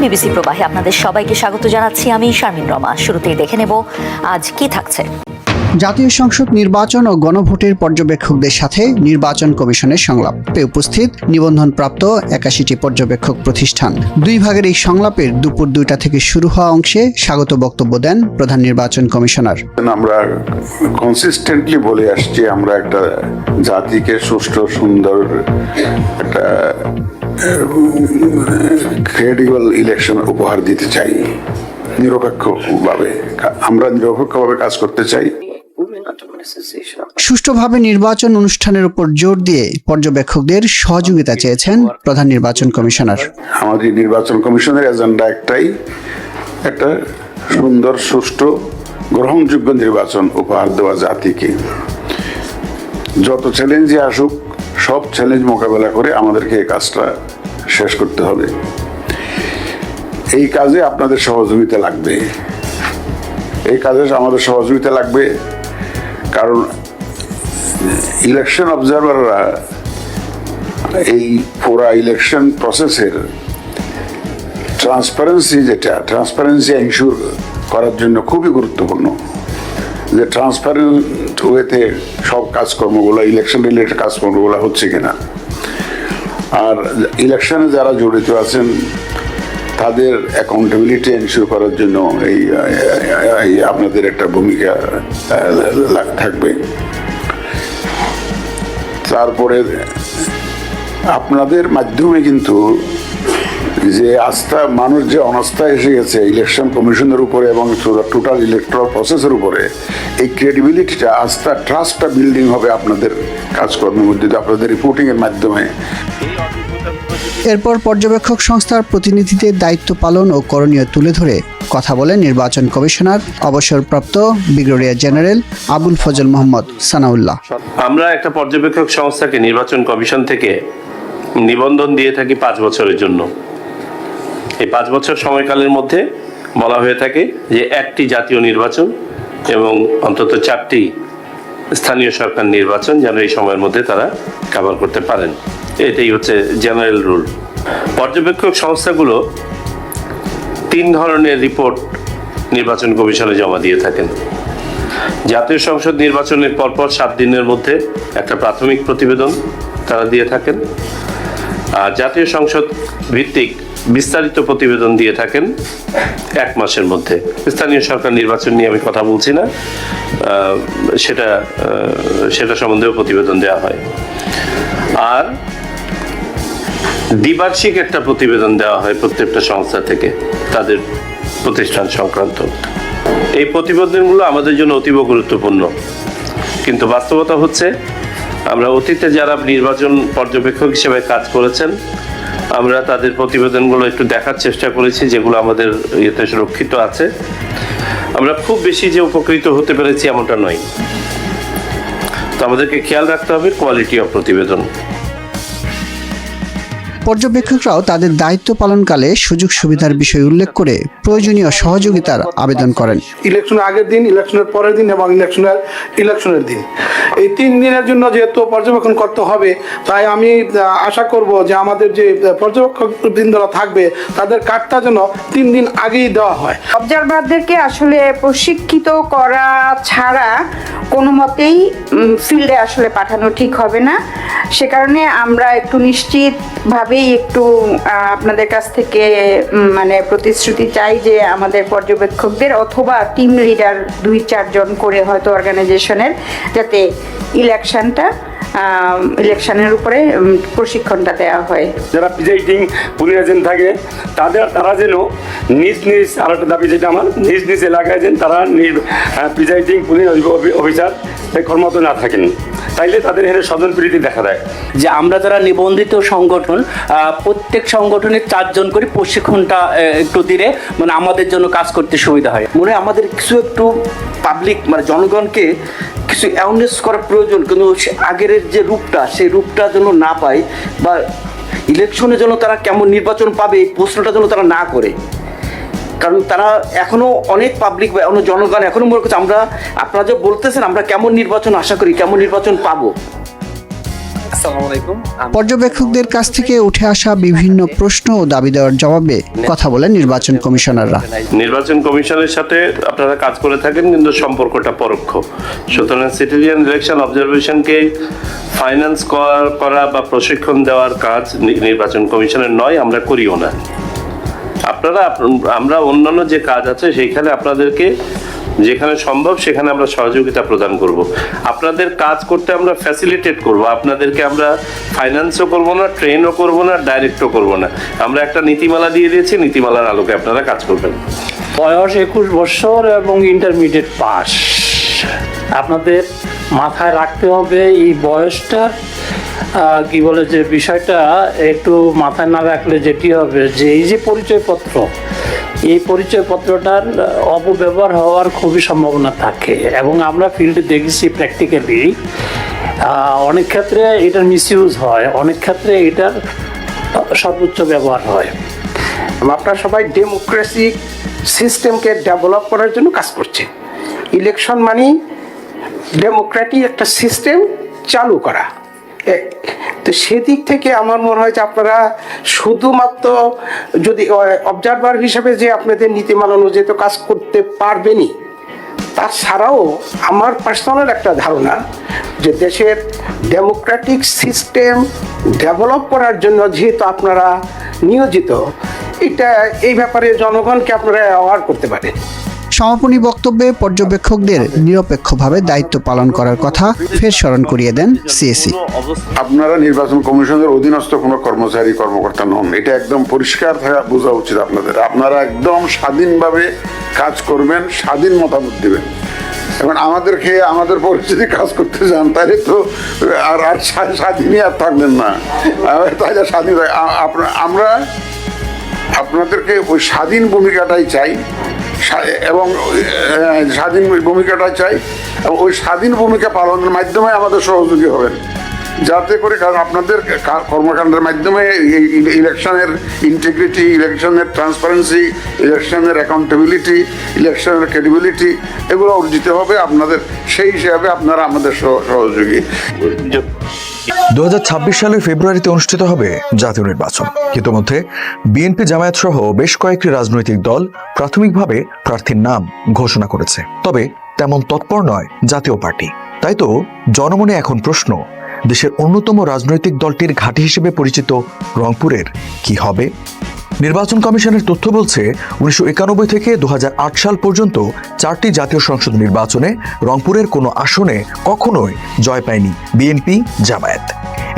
BBC প্রবাহে আপনাদের সবাইকে স্বাগত জানাচ্ছি। আমি শারমিন রমা। শুরুতেই দেখে নেব আজ কি থাকছে। জাতীয় সংসদ নির্বাচন ও গণভোটের পর্যবেক্ষকদের সাথে নির্বাচন কমিশনের সংলাপে উপস্থিত নিবন্ধনপ্রাপ্ত ৮১টি পর্যবেক্ষক প্রতিষ্ঠান। দুই ভাগের এই সংলাপের দুপুর ২টা থেকে শুরু হওয়া অংশে স্বাগত বক্তব্য দেন প্রধান নির্বাচন কমিশনার। আমরা কনসিস্টেন্টলি বলে আসছি, আমরা একটা জাতিকে সুষ্ঠু সুন্দর একটা ক্রেডিবল ইলেকশন উপহার দিতে চাই। আমরা নিরপেক্ষভাবে কাজ করতে চাই। সুষ্ঠুভাবে নির্বাচন অনুষ্ঠানের উপর জোর দিয়ে পর্যবেক্ষকদের সহযোগিতা চেয়েছেন প্রধান নির্বাচন কমিশনার। আমাদের নির্বাচন কমিশনের এজেন্ডা একটাই, একটা সুন্দর সুষ্ঠু গ্রহণযোগ্য নির্বাচন উপহার দেওয়া জাতিকে। যত চ্যালেঞ্জে আসুক সব চ্যালেঞ্জ মোকাবেলা করে আমাদেরকে এই কাজটা শেষ করতে হবে। এই কাজে আপনাদের সহযোগিতা লাগবে, এই কাজে আমাদের সহযোগিতা লাগবে, কারণ ইলেকশন অবজারভাররা এই পুরো ইলেকশন প্রসেসের ট্রান্সপারেন্সি এনশিওর করার জন্য খুবই গুরুত্বপূর্ণ, যে ট্রান্সপারেন্ট ওয়েতে সব কাজকর্মগুলো, ইলেকশন রিলেটেড কাজকর্মগুলো হচ্ছে কিনা। আর ইলেকশনে যারা জড়িত আছেন তাদের অ্যাকাউন্টেবিলিটি এনশিওর করার জন্য এই আপনাদের একটা ভূমিকা থাকবে। তারপরে আপনাদের মাধ্যমে কিন্তু যে আস্থা, মানুষ যে অনাস্থা এসে গেছে ইলেকশন কমিশনের উপরে এবং টোটাল ইলেকট্রাল প্রসেসের উপরে, এই ক্রেডিবিলিটিটা, আস্থা, ট্রাস্টটা বিল্ডিং হবে আপনাদের কাজকর্মের মধ্যে, আপনাদের রিপোর্টিং এর মাধ্যমে। এরপর পর্যবেক্ষক সংস্থার প্রতিনিধিদের দায়িত্ব পালন ও করণীয় তুলে ধরে কথা বলেন নির্বাচন কমিশনার অবসরপ্রাপ্ত ব্রিগেডিয়ার জেনারেল আবুল ফজল মোহাম্মদ সানাউল্লাহ। আমরা একটা পর্যবেক্ষক সংস্থাকে নির্বাচন কমিশন থেকে নিবন্ধন দিয়ে থাকি ৫ বছরের জন্য। এই ৫ বছর সময়কালের মধ্যে বলা হয়ে থাকে যে একটি জাতীয় নির্বাচন এবং অন্তত 4টি স্থানীয় সরকার নির্বাচন যেন এই সময়ের মধ্যে তারা কভার করতে পারেন। এটাই হচ্ছে জেনারেল রুল। পর্যবেক্ষক সংস্থাগুলো 3 ধরনের রিপোর্ট নির্বাচন কমিশনে জমা দিয়ে থাকেন। জাতীয় সংসদ নির্বাচনের পরপর 7 দিনের মধ্যে একটা প্রাথমিক প্রতিবেদন তারা দিয়ে থাকেন। আর জাতীয় সংসদ ভিত্তিক বিস্তারিত প্রতিবেদন দিয়ে থাকেন 1 মাসের মধ্যে। স্থানীয় সরকার নির্বাচন নিয়ে আমি কথা বলছি না, সেটা সম্বন্ধেও প্রতিবেদন দেওয়া হয়। আর দ্বিবার্ষিক একটা প্রতিবেদন দেওয়া হয় প্রত্যেকটা সংস্থা থেকে তাদের প্রতিষ্ঠান সংক্রান্ত। এই প্রতিবেদনগুলো আমাদের জন্য অতীব গুরুত্বপূর্ণ, কিন্তু বাস্তবতা হচ্ছে আমরা অতীতে যারা নির্বাচন পর্যবেক্ষক হিসেবে কাজ করেছেন, আমরা তাদের প্রতিবেদনগুলো একটু দেখার চেষ্টা করেছি, যেগুলো আমাদের ইয়েতে সুরক্ষিত আছে। আমরা খুব বেশি যে উপকৃত হতে পেরেছি এমনটা নয়। তো আমাদেরকে খেয়াল রাখতে হবে কোয়ালিটি অফ প্রতিবেদন। পর্যবেক্ষকরাও তাদের দায়িত্ব পালনকালে সুযোগ সুবিধার বিষয় উল্লেখ করে প্রয়োজনীয় সহযোগিতার আবেদন করেন। ইলেকশনের আগের দিন, ইলেকশনের পরের দিন এবং ইলেকশনের দিন, এই 3 দিনের জন্য যেহেতু পর্যবেক্ষণ করতে হবে, তাই আমি আশা করব যে আমাদের যে পর্যবেক্ষক বৃন্দরা থাকবে তাদের কার্ডটা যেন 3 দিন আগেই দেওয়া হয়। অবজারভারদেরকে আসলে প্রশিক্ষিত করা ছাড়া কোনো মতেই ফিল্ডে আসলে পাঠানো ঠিক হবে না। সে কারণে আমরা একটু নিশ্চিতভাবেই একটু আপনাদের কাছ থেকে মানে প্রতিশ্রুতি চাই যে আমাদের পর্যবেক্ষকদের অথবা টিম লিডার 2-4 জন করে হয়তো অর্গানাইজেশনের, যাতে ইলেকশনের উপরে প্রশিক্ষণটা দেওয়া হয়। যারা প্রিজাইডিং পুলিশ এজেন্ট থাকে তারা যেন নিজ আরেকটা দাবি যেটা আমার, নিজ এলাকায় যেন তারা প্রিজাইডিং পুলিশ অফিসার কর্মরত না থাকেন, তাইলে তাদের এখানে স্বজনপ্রীতি দেখা দেয়। যে আমরা যারা নিবন্ধিত সংগঠন, প্রত্যেক সংগঠনের 4 জন করে প্রশিক্ষণটা একটু দিলে মানে আমাদের জন্য কাজ করতে সুবিধা হয়। মনে হয় আমাদের কিছু একটু পাবলিক মানে জনগণকে কিছু অ্যাওয়ারনেস করা প্রয়োজন, কিন্তু আগের যে রূপটা সেই রূপটা যেন না পায়, বা ইলেকশনে যেন তারা কেমন নির্বাচন পাবে এই প্রশ্নটা যেন তারা না করে। কারণ তারা এখনো অনেক পাবলিক বা অনেক জনগণ এখনো মনে করছে আপনারা যে বলতেছেন আমরা কেমন নির্বাচন আশা করি, কেমন নির্বাচন পাবো। আসসালামু আলাইকুম। পর্যবেক্ষকদের কাছ থেকে উঠে আসা বিভিন্ন প্রশ্ন ও দাবি দেওয়ার জবাবে কথা বলেন নির্বাচন কমিশনাররা। নির্বাচন কমিশনের সাথে আপনারা কাজ করে থাকেন, কিন্তু সম্পর্কটা পরোক্ষ। সুতরাং সিটিজেন ইলেকশন অবজারভেশনকে ফাইন্যান্স করা বা প্রশিক্ষণ দেওয়ার কাজ নির্বাচন কমিশনের নয়, আমরা করিও না। আমরা অন্যান্য যে কাজ আছে সেইখানে আপনাদেরকে যেখানে সম্ভব সেখানে আমরা সহযোগিতা প্রদান করব। আপনাদের কাজ করতে আমরা ফ্যাসিলিটেট করব। আপনাদেরকে আমরা ফাইন্যান্সও করব না, ট্রেনও করব না, ডাইরেক্টও করব না। আমরা একটা নীতিমালা দিয়ে দিয়েছি, নীতিমালার আলোকে আপনারা কাজ করবেন। বয়স 21 বছর এবং ইন্টারমিডিয়েট পাস। আপনাদের মাথায় রাখতে হবে এই বয়সটা কি বলে যে বিষয়টা একটু মাথায় না রাখলে যেটি হবে যে এই যে পরিচয়পত্র, এই পরিচয়পত্রটার অপব্যবহার হওয়ার খুবই সম্ভাবনা থাকে এবং আমরা ফিল্ডে দেখেছি প্র্যাকটিক্যালি অনেক ক্ষেত্রে এটার মিসইউজ হয়, অনেক ক্ষেত্রে এটার সর্বোচ্চ ব্যবহার হয়। আপনারা সবাই ডেমোক্রেসি সিস্টেমকে ডেভেলপ করার জন্য কাজ করছে। ইলেকশন মানে ডেমোক্রেটিক একটা সিস্টেম চালু করা। তো সেদিক থেকে আমার মনে হয় যে আপনারা শুধুমাত্র যদি অবজারভার হিসেবে যে আপনাদের নীতিমালা অনুযায়ী তো কাজ করতে পারবেনই, তাছাড়াও আমার পার্সোনাল একটা ধারণা যে দেশের ডেমোক্রেটিক সিস্টেম ডেভেলপ করার জন্য যেহেতু আপনারা নিয়োজিত, এই ব্যাপারে জনগণকে আপনারা অ্যাওয়ার করতে পারেন। সমাপনী বক্তব্যে পর্যবেক্ষকদের নিরপেক্ষভাবে দায়িত্ব পালন করার কথা ফের স্মরণ করিয়ে দেন সিএসি। আপনারা নির্বাচন কমিশনের অধীনস্থ কোনো কর্মচারী কর্মকর্তা নন, এটা একদম পরিষ্কার থাকা বোঝা উচিত আপনাদের। আপনারা একদম স্বাধীনভাবে কাজ করবেন, স্বাধীন মতামত দিবেন। এখন আমাদেরকে আমাদের পরিস্থিতি কাজ করতে যান তাহলে তো আর স্বাধীনই আর থাকবেন না। তাহলে স্বাধীন আমরা আপনাদেরকে ওই স্বাধীন ভূমিকাটাই চাই এবং স্বাধীন ভূমিকাটা চাই এবং ওই স্বাধীন ভূমিকা পালনের মাধ্যমে আমাদের সহযোগী হবেন, যাতে করে কারণ আপনাদের কর্মকাণ্ডের মাধ্যমে ইলেকশনের ইন্টিগ্রিটি, ইলেকশনের ট্রান্সপারেন্সি, ইলেকশনের অ্যাকাউন্টেবিলিটি, ইলেকশনের ক্রেডিবিলিটি এগুলো অর্জিত হবে আপনাদের। সেই হিসাবে আপনারা আমাদের সহযোগী। 2026 সালের ফেব্রুয়ারিতে অনুষ্ঠিত হবে জাতীয় নির্বাচন। ইতোমধ্যে বিএনপি, জামায়াত সহ বেশ কয়েকটি রাজনৈতিক দল প্রাথমিকভাবে প্রার্থীর নাম ঘোষণা করেছে, তবে তেমন তৎপর নয় জাতীয় পার্টি। তাই তো জনমনে এখন প্রশ্ন, দেশের অন্যতম রাজনৈতিক দলটির ঘাঁটি হিসেবে পরিচিত রংপুরের কি হবে? নির্বাচন কমিশনের তথ্য বলছে 1991 থেকে 2008 সাল পর্যন্ত 4টি জাতীয় সংসদ নির্বাচনে রংপুরের কোনো আসনে কখনোই জয় পায়নি বিএনপি, জামায়াত।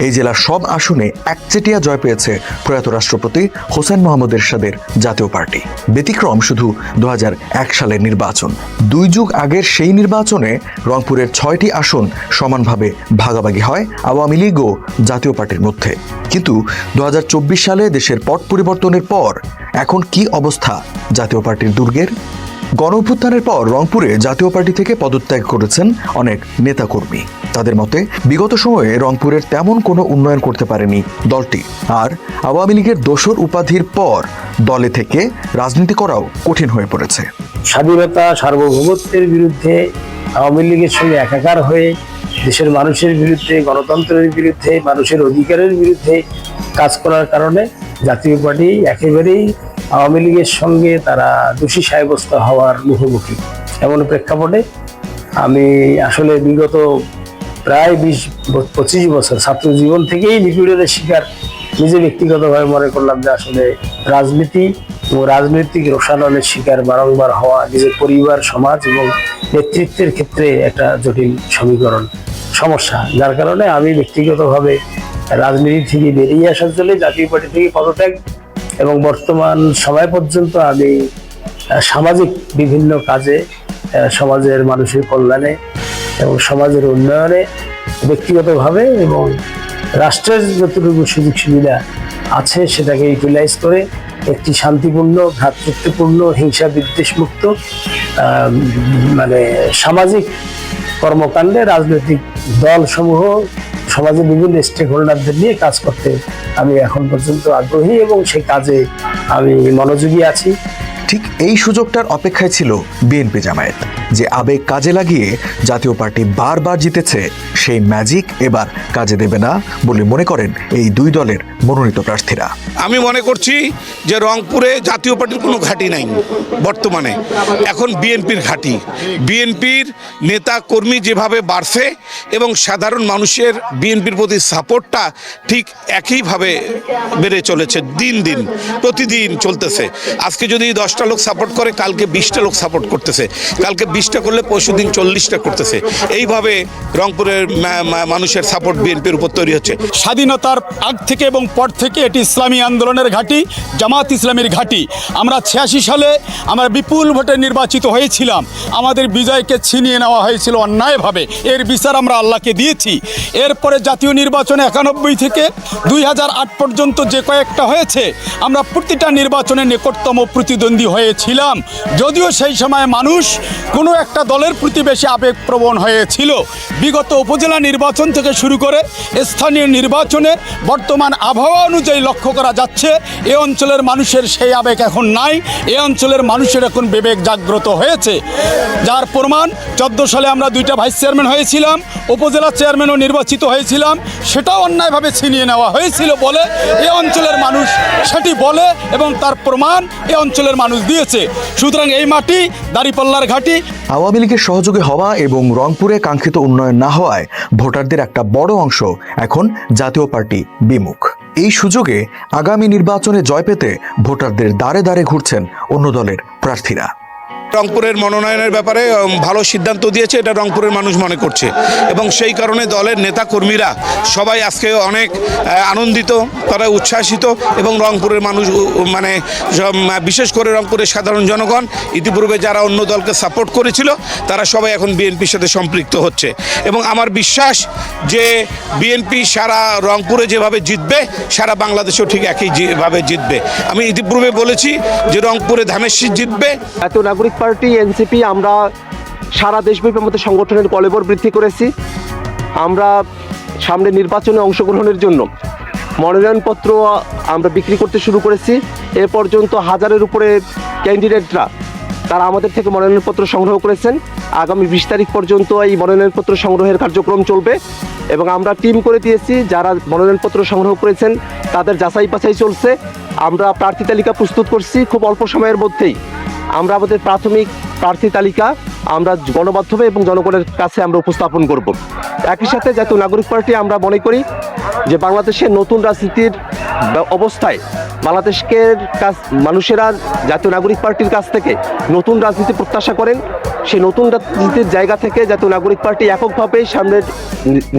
এই জেলার সব আসনে একচেটিয়া জয় পেয়েছে প্রয়াত রাষ্ট্রপতি হোসেন মোহাম্মদ এরশাদের জাতীয় পার্টি। ব্যতিক্রম শুধু 2001 সালের নির্বাচন। 2 যুগ আগের সেই নির্বাচনে রংপুরের 6টি আসন সমানভাবে ভাগাভাগি হয় আওয়ামী লীগ ও জাতীয় পার্টির মধ্যে। কিন্তু 2024 সালে দেশের পট পরিবর্তনের পর এখন কি অবস্থা জাতীয় পার্টির দুর্গের? গণঅভ্যুত্থানের পর রংপুরে জাতীয় পার্টি থেকে পদত্যাগ করেছেন অনেক নেতাকর্মী। তাদের মতে বিগত সময়ে রংপুরের তেমন কোনো উন্নয়ন করতে পারেনি দলটি। আর আওয়ামী লীগের দোসর উপাধির পর দলে থেকে রাজনীতি করাও কঠিন হয়ে পড়েছে। স্বাধীনতা সার্বভৌমত্বের বিরুদ্ধে আওয়ামী লীগের সঙ্গে একাকার হয়ে দেশের মানুষের বিরুদ্ধে, গণতন্ত্রের বিরুদ্ধে, মানুষের অধিকারের বিরুদ্ধে কাজ করার কারণে জাতীয় পার্টি একেবারেই আওয়ামী লীগের সঙ্গে তারা দোষী সাব্যস্ত হওয়ার মুখোমুখি। এমন প্রেক্ষাপটে আমি আসলে বিগত প্রায় 20-25 বছর ছাত্র জীবন থেকেই নিপীড়নের শিকার নিজে ব্যক্তিগতভাবে মনে করলাম যে আসলে রাজনীতি ও রাজনৈতিক রোষানলের শিকার বারংবার হওয়া নিজের পরিবার, সমাজ এবং নেতৃত্বের ক্ষেত্রে একটা জটিল সমীকরণ সমস্যা, যার কারণে আমি ব্যক্তিগতভাবে রাজনীতি থেকে বেরিয়ে আসার জন্য জাতীয় পার্টি থেকে পদত্যাগ এবং বর্তমান সময় পর্যন্ত আমি সামাজিক বিভিন্ন কাজে, সমাজের মানুষের কল্যাণে এবং সমাজের উন্নয়নে ব্যক্তিগতভাবে এবং রাষ্ট্রের যতটুকু সুযোগ সুবিধা আছে সেটাকে ইউটিলাইজ করে একটি শান্তিপূর্ণ, ভ্রাতৃত্বপূর্ণ, হিংসা বিদ্বেষমুক্ত সামাজিক কর্মকাণ্ডে রাজনৈতিক দলসমূহ সমাজের বিভিন্ন স্টেক হোল্ডারদের নিয়ে কাজ করতে আমি এখন পর্যন্ত আগ্রহী এবং সেই কাজে আমি মনোযোগী আছি। ঠিক এই সুযোগটার অপেক্ষায় ছিল বিএনপি জামায়াত, যে আবেগ কাজে লাগিয়ে জাতীয় পার্টি বারবার জিতেছে, সেই ম্যাজিক এবার কাজে দেবে না বলে মনে করেন এই দুই দলের মনোনীত প্রার্থীরা। আমি মনে করছি যে রংপুরে জাতীয় পার্টির কোনো ঘাঁটি নাই বর্তমানে, এখন বিএনপির ঘাঁটি। বিএনপির নেতা কর্মী যেভাবে বাড়ছে এবং সাধারণ মানুষের বিএনপির প্রতি সাপোর্টটা ঠিক একইভাবে বেড়ে চলেছে, দিন দিন প্রতিদিন চলতেছে। আজকে যদি 10টা লোক সাপোর্ট করে, কালকে 20টা লোক সাপোর্ট করতেছে, কালকে 20টা করলে পরশু দিন 40টা করতেছে। এইভাবে রংপুরের মানুষের সাপোর্ট বিএনপির উপর তৈরি হচ্ছে। স্বাধীনতার আগ থেকে এবং পর থেকে এটি ইসলামী আন্দোলনের ঘাঁটি, জামাত ইসলামীর ঘাঁটি। আমরা 86 সালে আমরা বিপুল ভোটে নির্বাচিত হয়েছিলাম, আমাদের বিজয়কে ছিনিয়ে নেওয়া হয়েছিল অন্যায়ভাবে, এর বিচার আমরা আল্লাহকে দিয়েছি। এরপরে জাতীয় নির্বাচনে 91 থেকে 2008 পর্যন্ত যে কয়েকটা হয়েছে, আমরা প্রতিটা নির্বাচনে নিকটতম প্রতিদ্বন্দ্বী হয়েছিলাম, যদিও সেই সময় মানুষ কোনো একটা দলের প্রতি বেশি আবেগপ্রবণ হয়েছিল। বিগত উপজেলা নির্বাচন থেকে শুরু করে স্থানীয় নির্বাচনে বর্তমান আবহাওয়া অনুযায়ী লক্ষ্য করা যাচ্ছে এ অঞ্চলের মানুষের সেই আবেগ এখন নাই, এ অঞ্চলের মানুষের এখন বিবেক জাগ্রত হয়েছে। যার প্রমাণ 14 সালে আমরা 2টা ভাইস চেয়ারম্যান হয়েছিলাম, উপজেলা চেয়ারম্যানও নির্বাচিত হয়েছিলাম, সেটাও অন্যায়ভাবে ছিনিয়ে নেওয়া হয়েছিল বলে এ অঞ্চলের মানুষ সেটি বলে এবং তার প্রমাণ এ অঞ্চলের মানুষ দিয়েছে। সুতরাং এই মাটি দাঁড়িপাল্লার ঘাঁটি। আওয়ামী লীগের সহযোগী হওয়া এবং রংপুরে কাঙ্ক্ষিত উন্নয়ন না হওয়ায় ভোটারদের একটা বড় অংশ এখন জাতীয় পার্টি বিমুখ। এই সুযোগে আগামী নির্বাচনে জয় পেতে ভোটারদের দ্বারে দ্বারে ঘুরছেন অন্য দলের প্রার্থীরা। রংপুরের মনোনয়নের ব্যাপারে ভালো সিদ্ধান্ত দিয়েছে, এটা রংপুরের মানুষ মনে করছে এবং সেই কারণে দলের নেতা কর্মীরা সবাই আজকে অনেক আনন্দিত, তারা উচ্ছ্বাসিত এবং রংপুরের মানুষ মানে বিশেষ করে রংপুরের সাধারণ জনগণ ইতিপূর্বে যারা অন্য দলকে সাপোর্ট করেছিল তারা সবাই এখন বিএনপির সাথে সম্পৃক্ত হচ্ছে এবং আমার বিশ্বাস যে বিএনপি সারা রংপুরে যেভাবে জিতবে সারা বাংলাদেশেও ঠিক একইভাবে জিতবে। আমি ইতিপূর্বে বলেছি যে রংপুরে ধানের শীষ জিতবে। জাতীয় নাগরিক পার্টি এনসিপি আমরা সারা দেশব্যাপী আমাদের সংগঠনের কলেবর বৃদ্ধি করেছি। আমরা সামনে নির্বাচনে অংশগ্রহণের জন্য মনোনয়নপত্র আমরা বিক্রি করতে শুরু করেছি। এ পর্যন্ত 1000-এর উপরে ক্যান্ডিডেটরা তারা আমাদের থেকে মনোনয়নপত্র সংগ্রহ করেছেন। আগামী 20 তারিখ পর্যন্ত এই মনোনয়নপত্র সংগ্রহের কার্যক্রম চলবে এবং আমরা টিম করে দিয়েছি, যারা মনোনয়নপত্র সংগ্রহ করেছেন তাদের যাচাই বাছাই চলছে। আমরা প্রার্থী তালিকা প্রস্তুত করছি, খুব অল্প সময়ের মধ্যেই আমরা আমাদের প্রাথমিক প্রার্থী তালিকা আমরা গণমাধ্যমে এবং জনগণের কাছে আমরা উপস্থাপন করব। একই সাথে জাতীয় নাগরিক পার্টি আমরা মনে করি যে বাংলাদেশের নতুন রাজনীতির অবস্থায় বাংলাদেশের মানুষেরা জাতীয় নাগরিক পার্টির কাছ থেকে নতুন রাজনীতি প্রত্যাশা করেন। সেই নতুন রাজনীতির জায়গা থেকে জাতীয় নাগরিক পার্টি এককভাবে সামনের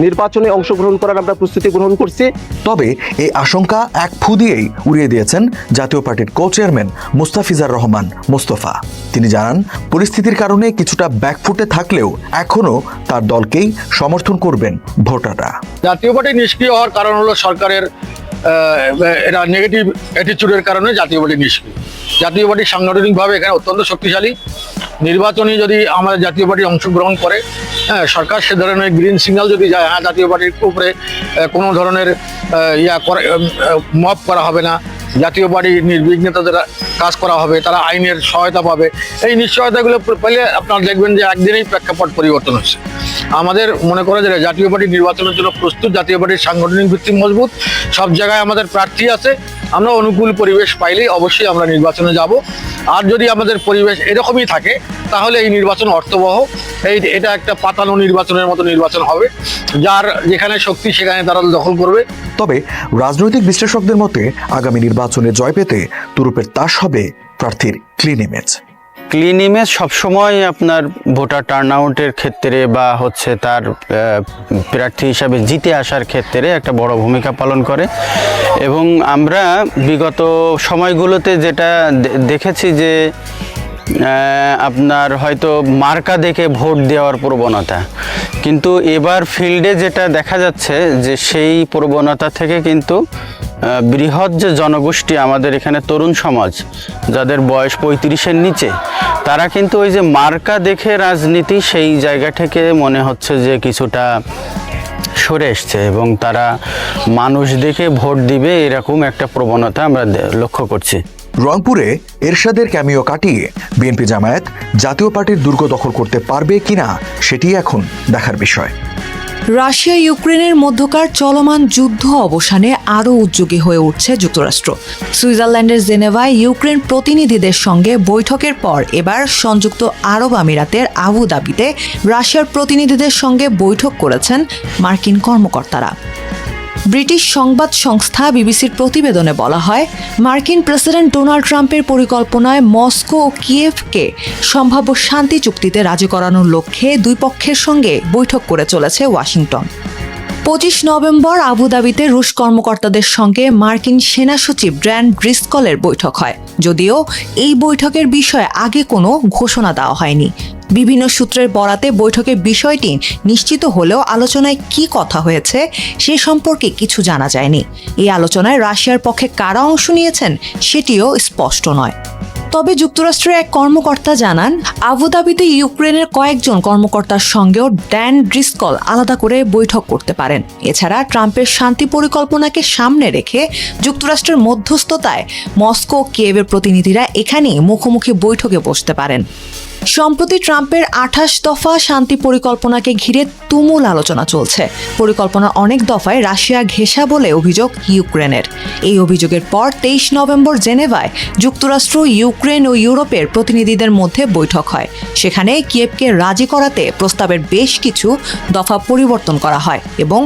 নির্বাচনে অংশগ্রহণ করার আমরা প্রস্তুতি গ্রহণ করছি। তবে এই আশঙ্কা এক ফু দিয়েই উড়িয়ে দিয়েছেন জাতীয় পার্টির কো চেয়ারম্যান মুস্তাফিজার রহমান মোস্তফা। তিনি জানান, পরিস্থিতির কারণে কিছুটা ব্যাকফুটে থাকলেও এখনও তার দলকেই সমর্থন করবেন ভোটাররা। জাতীয় পার্টি নিষ্ক্রিয় হওয়ার কারণ হলো সরকারের এটা নেগেটিভ অ্যাটিচিউডের কারণে জাতীয় পার্টি নিষ্ক্রিয়। জাতীয় পার্টি সাংগঠনিকভাবে এখানে অত্যন্ত শক্তিশালী। নির্বাচনে যদি আমাদের জাতীয় পার্টি অংশগ্রহণ করে, সরকার সে ধরনের গ্রিন সিগন্যাল যদি যায়, জাতীয় পার্টির উপরে কোনো ধরনের মব করা হবে না, জাতীয় পার্টি নির্বিঘ্নে তাদের কাজ করা হবে, তারা আইনের সহায়তা পাবে। এই নিশ্চয়তাগুলো পেলে আপনারা দেখবেন যে একদিনেই প্রেক্ষাপট পরিবর্তন হচ্ছে। আমাদের মনে করে যে জাতীয় পার্টি নির্বাচনের জন্য প্রস্তুত, জাতীয় পার্টির সাংগঠনিক ভিত্তি মজবুত, সব জায়গায় আমাদের প্রার্থী আছে। আমরা অনুকূল পরিবেশ পাইলেই অবশ্যই আমরা নির্বাচনে যাব। আর যদি আমাদের পরিবেশ এরকমই থাকে তাহলে এই নির্বাচন অর্থবহ, এটা একটা পাতানো নির্বাচনের মতো নির্বাচন হবে, যার যেখানে শক্তি সেখানে তারা দখল করবে। তবে রাজনৈতিক বিশ্লেষকদের মতে আগামী নির্বাচনে জয় পেতে তুরুপের তাস হবে প্রার্থীর ক্লিন ইমেজ। ক্লিন ইমেজ সবসময় আপনার ভোটার টার্নআউটের ক্ষেত্রে বা হচ্ছে তার প্রার্থী হিসাবে জিতে আসার ক্ষেত্রে একটা বড় ভূমিকা পালন করে এবং আমরা বিগত সময়গুলোতে যেটা দেখেছি যে আপনার হয়তো মার্কা দেখে ভোট দেওয়ার প্রবণতা, কিন্তু এবার ফিল্ডে যেটা দেখা যাচ্ছে যে সেই প্রবণতা থেকে কিন্তু বৃহৎ যে জনগোষ্ঠী আমাদের এখানে তরুণ সমাজ যাদের বয়স 35-এর নিচে, তারা কিন্তু ওই যে মার্কা দেখে রাজনীতি সেই জায়গা থেকে মনে হচ্ছে যে কিছুটা সরে এসছে এবং তারা মানুষ দেখে ভোট দিবে এরকম একটা প্রবণতা আমরা লক্ষ্য করছি। রংপুরে এরশাদের ক্যামিও কাটিয়ে বিএনপি জামায়াত জাতীয় পার্টির দুর্গ দখল করতে পারবে কিনা সেটি এখন দেখার বিষয়। রাশিয়া ইউক্রেনের মধ্যকার চলমান যুদ্ধ অবসানে আরও উদ্যোগী হয়ে উঠছে যুক্তরাষ্ট্র। সুইজারল্যান্ডের জেনেভায় ইউক্রেন প্রতিনিধিদের সঙ্গে বৈঠকের পর এবার সংযুক্ত আরব আমিরাতের আবু ধাবিতে রাশিয়ার প্রতিনিধিদের সঙ্গে বৈঠক করেছেন মার্কিন কর্মকর্তারা। ব্রিটিশ সংবাদ সংস্থা বিবিসির প্রতিবেদনে বলা হয়, মার্কিন প্রেসিডেন্ট ডোনাল্ড ট্রাম্পের পরিকল্পনায় মস্কো ও কিয়েভকে সম্ভাব্য শান্তি চুক্তিতে রাজি করানোর লক্ষ্যে দুই পক্ষের সঙ্গে বৈঠক করে চলেছে ওয়াশিংটন। 25 নভেম্বর আবুধাবিতে রুশ কর্মকর্তাদের সঙ্গে মার্কিন সেনা সচিব ড্যান ড্রিসকলের বৈঠক হয়, যদিও এই বৈঠকের বিষয়ে আগে কোনো ঘোষণা দেওয়া হয়নি। বিভিন্ন সূত্রের বরাতে বৈঠকের বিষয়টি নিশ্চিত হলেও আলোচনায় কী কথা হয়েছে সে সম্পর্কে কিছু জানা যায়নি। এই আলোচনায় রাশিয়ার পক্ষে কারা অংশ নিয়েছেন সেটিও স্পষ্ট নয়। তবে যুক্তরাষ্ট্রের এক কর্মকর্তা জানান, আবুধাবিতে ইউক্রেনের কয়েকজন কর্মকর্তার সঙ্গেও ড্যান ড্রিসকল আলাদা করে বৈঠক করতে পারেন। এছাড়া ট্রাম্পের শান্তি পরিকল্পনাকে সামনে রেখে যুক্তরাষ্ট্রের মধ্যস্থতায় মস্কো ও কিয়েভের প্রতিনিধিরা এখানেই মুখোমুখি বৈঠকে বসতে পারেন। সম্প্রতি ট্রাম্পের 28 দফা শান্তি পরিকল্পনাকে ঘিরে তুমুল আলোচনা চলছে। পরিকল্পনার অনেক দফায় রাশিয়া ঘেঁষা বলে অভিযোগ ইউক্রেনের। এই অভিযোগের পর 23 নভেম্বর জেনেভায় যুক্তরাষ্ট্র, ইউক্রেন ও ইউরোপের প্রতিনিধিদের মধ্যে বৈঠক হয়। সেখানে কিয়েভকে রাজি করাতে প্রস্তাবের বেশ কিছু দফা পরিবর্তন করা হয় এবং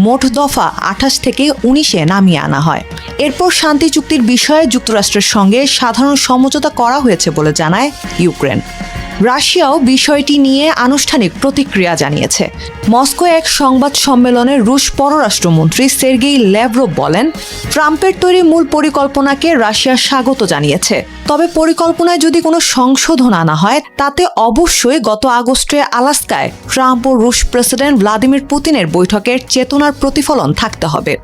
মোট দফা 28 থেকে 19-এ নামিয়ে আনা হয়। এরপর শান্তি চুক্তির বিষয়ে যুক্তরাষ্ট্রের সঙ্গে সাধারণ সমঝোতা করা হয়েছে বলে জানায় ইউক্রেন। রাশিয়াও বিষয়টি নিয়ে আনুষ্ঠানিক প্রতিক্রিয়া জানিয়েছে। মস্কোয় এক সংবাদ সম্মেলনে রুশ পররাষ্ট্রমন্ত্রী সের্গেই ল্যাভরভ বলেন, ট্রাম্পের তৈরি মূল পরিকল্পনাকে রাশিয়া স্বাগত জানিয়েছে। তবে পরিকল্পনায় যদি কোনো সংশোধন আনা হয় তাতে অবশ্যই গত আগস্টে আলাস্কায় ট্রাম্প ও রুশ প্রেসিডেন্ট ভ্লাদিমির পুতিনের বৈঠকের চেতনার প্রতিফলন থাকতে হবে।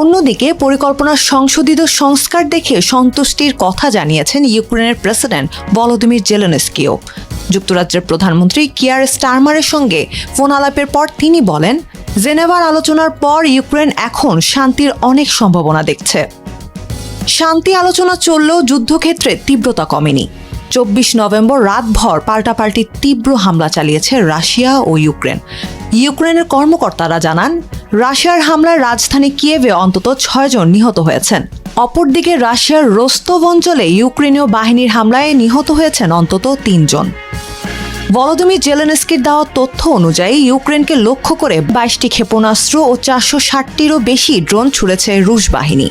অন্যদিকে পরিকল্পনার সংশোধিত সংস্কার দেখে সন্তুষ্টির কথা জানিয়েছেন ইউক্রেনের প্রেসিডেন্ট ভলোদিমির জেলেনস্কিও। যুক্তরাজ্যের প্রধানমন্ত্রী কিয়ার স্টারমারের সঙ্গে ফোন আলাপের পর তিনি বলেন, জেনেভার আলোচনার পর ইউক্রেন এখন শান্তির অনেক সম্ভাবনা দেখছে। শান্তি আলোচনা চললেও যুদ্ধক্ষেত্রে তীব্রতা কমেনি। 24 নভেম্বর রাতভর পাল্টাপাল্টি তীব্র হামলা চালিয়েছে রাশিয়া ও ইউক্রেন। ইউক্রেনের কর্মকর্তারা জানান, রাশিয়ার হামলায় রাজধানী কিয়েভে অন্তত 6 জন নিহত হয়েছেন। অপরদিকে রাশিয়ার রোস্তভ অঞ্চলে ইউক্রেনীয় বাহিনীর হামলায় নিহত হয়েছেন অন্তত 3 জন। ভলোদিমির জেলেনস্কির দেওয়া তথ্য অনুযায়ী ইউক্রেনকে লক্ষ্য করে 22টি ক্ষেপণাস্ত্র ও 460টিরও বেশি ড্রোন ছুড়েছে রুশ বাহিনী।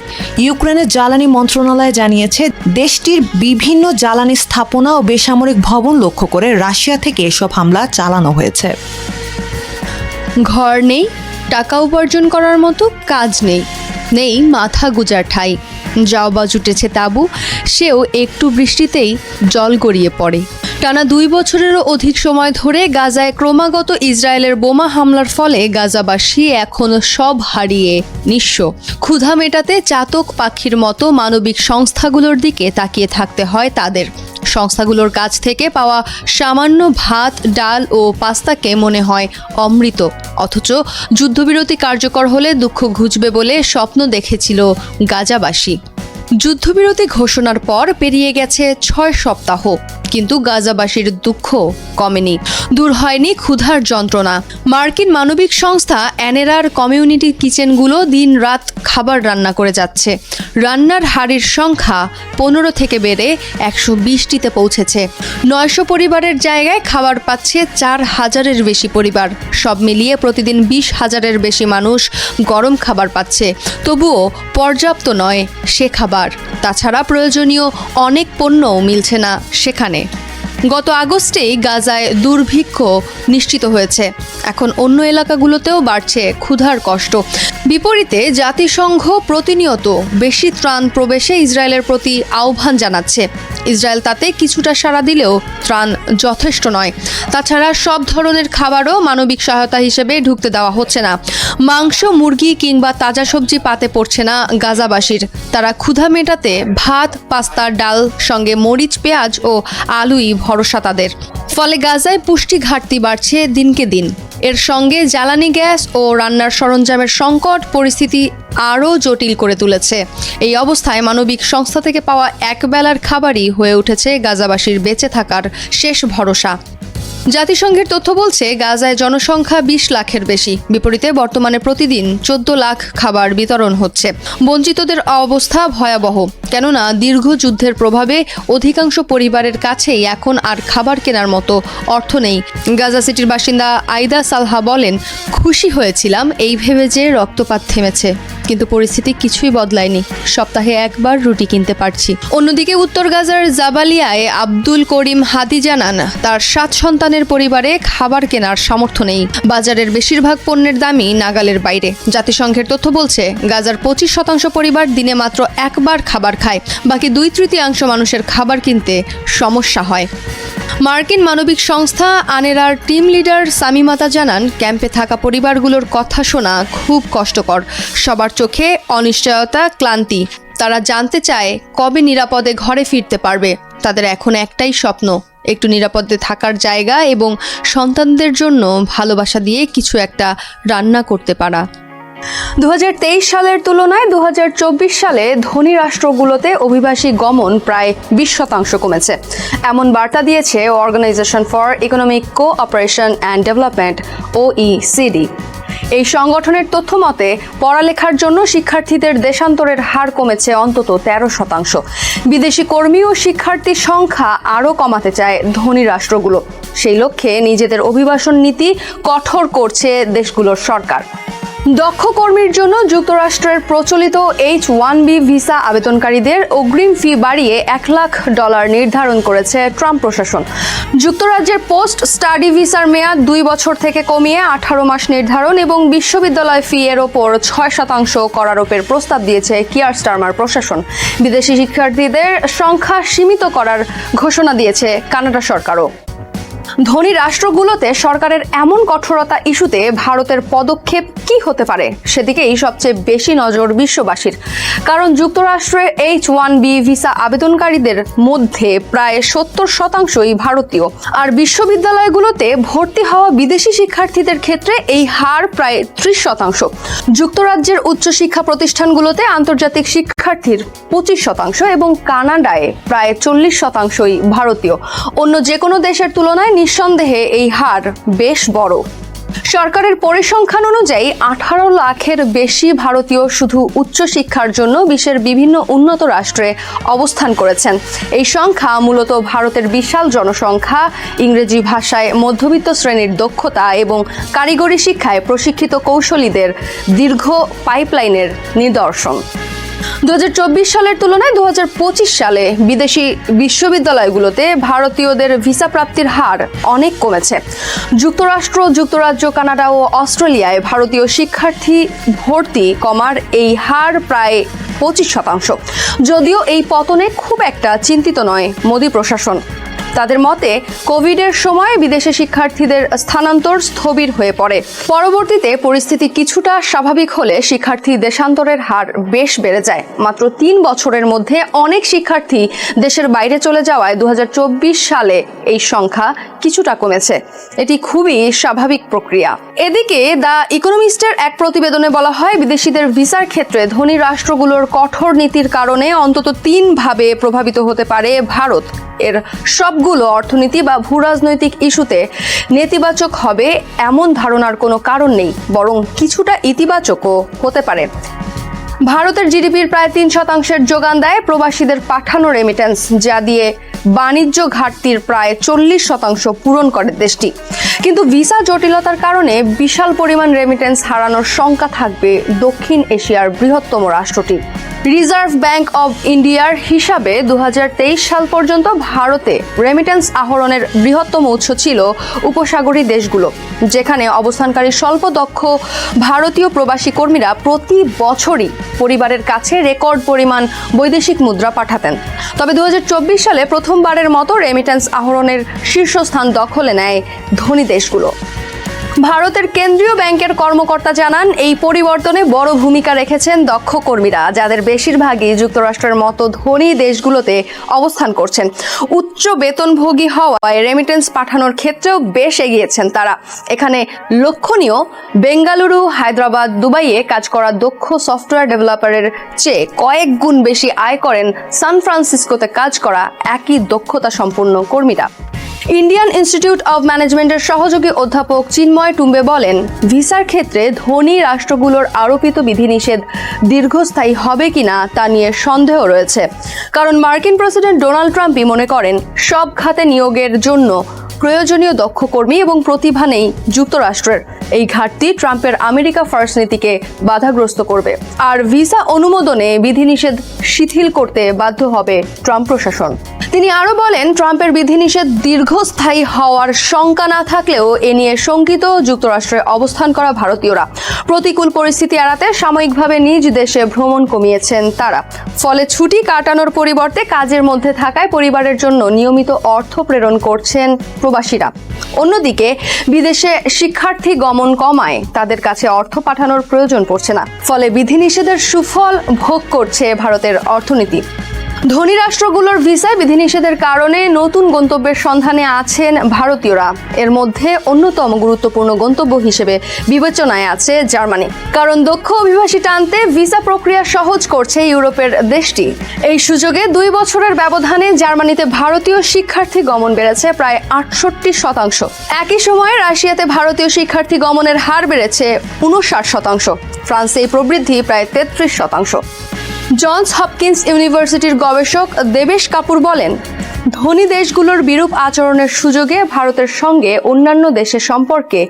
ইউক্রেনের জ্বালানি মন্ত্রণালয় জানিয়েছে, দেশটির বিভিন্ন জ্বালানি স্থাপনা ও বেসামরিক ভবন লক্ষ্য করে রাশিয়া থেকে এসব হামলা চালানো হয়েছে। ঘর নেই, টাকা উপার্জন করার মতো কাজ নেই, নেই মাথা গুজার ঠাঁই। যাও বা জুটেছে তাঁবু, সেও একটু বৃষ্টিতেই জল গড়িয়ে পড়ে। টানা 2 বছরেরও অধিক সময় ধরে গাজায় ক্রমাগত ইসরায়েলের বোমা হামলার ফলে গাজাবাসী এখন সব হারিয়ে নিঃস্ব। ক্ষুধা মেটাতে চাতক পাখির মতো মানবিক সংস্থাগুলোর দিকে তাকিয়ে থাকতে হয় তাদের। সংস্থাগুলোর কাছ থেকে পাওয়া সামান্য ভাত, ডাল ও পাস্তাকে মনে হয় অমৃত। অথচ যুদ্ধবিরতি কার্যকর হলে দুঃখ ঘুচবে বলে স্বপ্ন দেখেছিল গাজাবাসী। যুদ্ধবিরতি ঘোষণার পর পেরিয়ে গেছে 6 সপ্তাহ, কিন্তু গাজাবাসীর দুঃখ কমেনি, দূর হয়নি ক্ষুধার যন্ত্রণা। মার্কিন মানবিক সংস্থা অ্যানেরার কমিউনিটি কিচেনগুলো দিন-রাত খাবার রান্না করে যাচ্ছে। রান্নার হাড়ির সংখ্যা 15 থেকে বেড়ে 120টিতে পৌঁছেছে। 900 পরিবারের জায়গায় খাবার পাচ্ছে 4000-এর বেশি পরিবার। সব মিলিয়ে প্রতিদিন 20,000-এর বেশি মানুষ গরম খাবার পাচ্ছে। তবুও পর্যাপ্ত নয় সে খাবার। তাছাড়া প্রয়োজনীয় অনেক পণ্যও মিলছে না সেখানে। গত আগস্টেই গাজায় দুর্ভিক্ষ নিশ্চিত হয়েছে। এখন অন্য এলাকাগুলোতেও বাড়ছে ক্ষুধার কষ্ট। বিপরীতে জাতিসংঘ প্রতিনিয়ত বেশি ত্রাণ প্রবেশে ইসরায়েলের প্রতি আহ্বান জানাচ্ছে। ইসরায়েল তাতে কিছুটা সাড়া দিলেও ত্রাণ যথেষ্ট নয়। তাছাড়া সব ধরনের খাবারও মানবিক সহায়তা হিসেবে ঢুকতে দেওয়া হচ্ছে না। মাংস, মুরগি কিংবা তাজা সবজি পাতে পড়ছে না গাজাবাসীর। তারা ক্ষুধা মেটাতে ভাত, পাস্তা, ডাল সঙ্গে মরিচ, পেঁয়াজ ও আলুই ভরসা তাদের। ফলে গাজায় পুষ্টি ঘাটতি বাড়ছে দিনকে দিন। এর সঙ্গে জ্বালানি গ্যাস ও রান্নার সরঞ্জামের সংকট পরিস্থিতি আরও জটিল করে তুলেছে। এই অবস্থায় মানবিক সংস্থা থেকে পাওয়া একবেলার খাবারই হয়ে উঠেছে গাজাবাসীর বেঁচে থাকার শেষ ভরসা। জাতিসংঘের তথ্য বলছে গাজায় জনসংখ্যা 20 লাখের বেশি, বিপরীতে বর্তমানে প্রতিদিন 14 লাখ খাবার বিতরণ হচ্ছে। বঞ্চিতদের অবস্থা ভয়াবহ, কেননা দীর্ঘ যুদ্ধের প্রভাবে অধিকাংশ পরিবারের কাছেই এখন আর খাবার কেনার মতো অর্থ নেই। গাজা সিটির বাসিন্দা আইদা সালহা বলেন, খুশি হয়েছিলাম এই ভেবে যে রক্তপাত থেমেছে, কিন্তু পরিস্থিতি কিছুই বদলায়নি। সপ্তাহে একবার রুটি কিনতে পারছি। অন্যদিকে উত্তর গাজার জাবালিয়ায় আব্দুল করিম হাদি জানান, তার 7 সন্তানের পরিবারে খাবার কেনার সামর্থ্য নেই। বাজারের বেশিরভাগ পণ্যের দামই নাগালের বাইরে। জাতিসংঘের তথ্য বলছে গাজার 25% পরিবার দিনে মাত্র একবার খাবার খায়, বাকি 2/3 মানুষের খাবার কিনতে সমস্যা হয়। মার্কিন মানবিক সংস্থা আনেরার টিম লিডার সামিমাতা জানান, ক্যাম্পে থাকা পরিবারগুলোর কথা শোনা খুব কষ্টকর। সবার চোখে অনিশ্চয়তা, ক্লান্তি। তারা জানতে চায় কবে নিরাপদে ঘরে ফিরতে পারবে। তাদের এখন একটাই স্বপ্ন, একটু নিরাপদে থাকার জায়গা এবং সন্তানদের জন্য ভালোবাসা দিয়ে কিছু একটা রান্না করতে পারা। 2023 সালের তুলনায় 2024 সালে ধনী রাষ্ট্রগুলোতে অভিবাসী গমন প্রায় 20% কমেছে, এমন বার্তা দিয়েছে Organisation for Economic Cooperation and Development OECD। এই সংগঠনের তথ্য মতে পড়ালেখার জন্য শিক্ষার্থীদের দেশান্তরের হার কমেছে অন্তত 13%। বিদেশি কর্মী ও শিক্ষার্থীর সংখ্যা আরও কমাতে চায় ধনী রাষ্ট্রগুলো। সেই লক্ষ্যে নিজেদের অভিবাসন নীতি কঠোর করছে দেশগুলোর সরকার। দক্ষ কর্মীর জন্য যুক্তরাষ্ট্রের প্রচলিত H-1B ভিসা আবেদনকারীদের অগ্রিম ফি বাড়িয়ে $1 লাখ নির্ধারণ করেছে ট্রাম্প প্রশাসন। যুক্তরাজ্যের পোস্ট স্টাডি ভিসার মেয়াদ 2 বছর থেকে কমিয়ে 18 মাস নির্ধারণ এবং বিশ্ববিদ্যালয় ফি এর ওপর 6% কর আরোপের প্রস্তাব দিয়েছে কিয়ার স্টারমার প্রশাসন। বিদেশি শিক্ষার্থীদের সংখ্যা সীমিত করার ঘোষণা দিয়েছে কানাডা সরকারও। ধনী রাষ্ট্রগুলোতে সরকারের এমন কঠোরতা ইস্যুতে ভারতের পদক্ষেপ কি হতে পারে সেদিকেই সবচেয়ে বেশি নজর বিশ্ববাসীর। কারণ যুক্তরাষ্ট্রে H-1B ভিসা আবেদনকারীদের মধ্যে প্রায় 70%ই ভারতীয়, আর বিশ্ববিদ্যালয়গুলোতে ভর্তি হওয়া বিদেশি শিক্ষার্থীদের ক্ষেত্রে এই হার প্রায় 30%। যুক্তরাজ্যের উচ্চশিক্ষা প্রতিষ্ঠানগুলোতে আন্তর্জাতিক শিক্ষার্থীর 25% এবং কানাডায় প্রায় 40%ই ভারতীয়। অন্য যে কোনো দেশের তুলনায় নিঃসন্দেহে এই হার বেশ বড়। সরকারের পরিসংখ্যান অনুযায়ী 18 লাখের বেশি ভারতীয় শুধু উচ্চশিক্ষার জন্য বিশ্বের বিভিন্ন উন্নত রাষ্ট্রে অবস্থান করেছেন। এই সংখ্যা মূলত ভারতের বিশাল জনসংখ্যা, ইংরেজি ভাষায় মধ্যবিত্ত শ্রেণীর দক্ষতা এবং কারিগরি শিক্ষায় প্রশিক্ষিত কৌশলীদের দীর্ঘ পাইপলাইনের নিদর্শন। 2024 সালের তুলনায় 2025 সালে বিদেশি বিশ্ববিদ্যালয়গুলোতে ভারতীয়দের ভিসা প্রাপ্তির হার অনেক কমেছে। যুক্তরাষ্ট্র, যুক্তরাজ্য, কানাডা ও অস্ট্রেলিয়ায় ভারতীয় শিক্ষার্থী ভর্তি কমার এই হার প্রায় 25%। যদিও এই পতনে খুব একটা চিন্তিত নয় মোদি প্রশাসন। তাদের মতে কোভিডের সময় বিদেশি শিক্ষার্থীদের স্থানান্তর স্থবির হয়ে পড়ে। পরবর্তীতে পরিস্থিতি কিছুটা স্বাভাবিক হলে শিক্ষার্থী দেশান্তরের হার বেশ বেড়ে যায়। মাত্র 3 বছরের মধ্যে অনেক শিক্ষার্থী দেশের বাইরে চলে যাওয়ায় 2024 সালে এই সংখ্যা কিছুটা কমেছে। এটি খুবই স্বাভাবিক প্রক্রিয়া। এদিকে দ্য ইকোনমিস্টের এক প্রতিবেদনে বলা হয়, বিদেশিদের ভিসার ক্ষেত্রে ধনী রাষ্ট্রগুলোর কঠোর নীতির কারণে অন্তত 3 ভাবে প্রভাবিত হতে পারে ভারত। এর সবগুলো অর্থনীতি বা ভূরাজনৈতিক ইস্যুতে নেতিবাচক হবে এমন ধারণার কোনো কারণ নেই, বরং কিছুটা ইতিবাচকও হতে পারে। ভারতের জিডিপির প্রায় 3% যোগান দেয় প্রবাসীদের পাঠানো রেমিটেন্স, যা দিয়ে বাণিজ্য ঘাটতির প্রায় 40% পূরণ করে দেশটি। কিন্তু ভিসা জটিলতার কারণে বিশাল পরিমাণ রেমিটেন্স হারানোর শঙ্কা থাকবে দক্ষিণ এশিয়ার বৃহত্তম রাষ্ট্রটি। রিজার্ভ ব্যাংক অব ইন্ডিয়ার হিসাবে 2023 সাল পর্যন্ত ভারতে রেমিটেন্স আহরণের বৃহত্তম উৎস ছিল উপসাগরী দেশগুলো, যেখানে অবস্থানকারী স্বল্প দক্ষ ভারতীয় প্রবাসী কর্মীরা প্রতি বছরই পরিবারের কাছে রেকর্ড পরিমাণ বৈদেশিক মুদ্রা পাঠাতেন। তবে 2024 সালে প্রথমবারের মতো রেমিটেন্স আহরণের শীর্ষস্থান দখলে নেয় ধনী দেশগুলো। ভারতের কেন্দ্রীয় ব্যাংকের কর্মকর্তা জানান, এই পরিবর্তনে বড় ভূমিকা রেখেছেন দক্ষ কর্মীরা, যাদের বেশিরভাগই যুক্তরাষ্ট্রের মতো ধনী দেশগুলোতে অবস্থান করছেন। উচ্চ বেতনভোগী হওয়ায় রেমিটেন্স পাঠানোর ক্ষেত্রেও বেশ এগিয়েছেন তারা। এখানে লক্ষণীয়, বেঙ্গালুরু, হায়দ্রাবাদ, দুবাইয়ে কাজ করা দক্ষ সফটওয়্যার ডেভেলপারের চেয়ে কয়েক গুণ বেশি আয় করেন সান ফ্রান্সিসকোতে কাজ করা একই দক্ষতা সম্পন্ন কর্মীরা। ইন্ডিয়ান ইনস্টিটিউট অব ম্যানেজমেন্টের সহযোগী অধ্যাপক চিন্ময় টুম্বে বলেন, ভিসার ক্ষেত্রে ধনী রাষ্ট্রগুলোর আরোপিত বিধিনিষেধ দীর্ঘস্থায়ী হবে কিনা তা নিয়ে সন্দেহ রয়েছে। কারণ মার্কিন প্রেসিডেন্ট ডোনাল্ড ট্রাম্পই মনে করেন সব খাতে নিয়োগের জন্য প্রয়োজনীয় দক্ষ কর্মী এবং প্রতিভা নেই যুক্তরাষ্ট্রের। এই ঘাটতি ট্রাম্পের আমেরিকা ফার্স্ট নীতিকে বাধাগ্রস্ত করবে, আর ভিসা অনুমোদনে বিধিনিষেধ শিথিল করতে বাধ্য হবে ট্রাম্প প্রশাসন। তিনি আরো বলেন, ট্রাম্পের বিধিনিষেধ দীর্ঘস্থায়ী হওয়ার শঙ্কা না থাকলেও এ নিয়ে শঙ্কিত যুক্তরাষ্ট্রে অবস্থান করা ভারতীয়রা। প্রতিকূল পরিস্থিতি এড়াতে সাময়িকভাবে নিজ দেশে ভ্রমণ কমিয়েছেন তারা। ফলে ছুটি কাটানোর পরিবর্তে কাজের মধ্যে থাকায় পরিবারের জন্য নিয়মিত অর্থ প্রেরণ করছেন প্রবাসীরা। অন্যদিকে বিদেশে শিক্ষার্থী গমন কমায় তাদের কাছে অর্থ পাঠানোর প্রয়োজন পড়ছে না। ফলে বিধিনিষেধের সুফল ভোগ করছে ভারতের অর্থনীতি। ধনী রাষ্ট্রগুলোর ভিসায় বিধিনিষেধের কারণে নতুন গন্তব্যের সন্ধানে আছেন ভারতীয়রা। এর মধ্যে অন্যতম গুরুত্বপূর্ণ গন্তব্য হিসেবে বিবেচনায় আছে জার্মানি। কারণ দক্ষ অভিবাসী টানতে ভিসা প্রক্রিয়া সহজ করছে ইউরোপের দেশটি। এই সুযোগে 2 বছরের ব্যবধানে জার্মানিতে ভারতীয় শিক্ষার্থী গমন বেড়েছে প্রায় 68%। একই সময়ে রাশিয়াতে ভারতীয় শিক্ষার্থী গমনের হার বেড়েছে 59%। ফ্রান্সে এই প্রবৃদ্ধি প্রায় 33%। জনস হপকিন্স ইউনিভার্সিটির গবেষক দেবেশ কাপুর বলেন, ধনী দেশগুলোর বিরূপ আচরণের সুযোগে ভারতের সঙ্গে অন্যান্য দেশের সম্পর্কে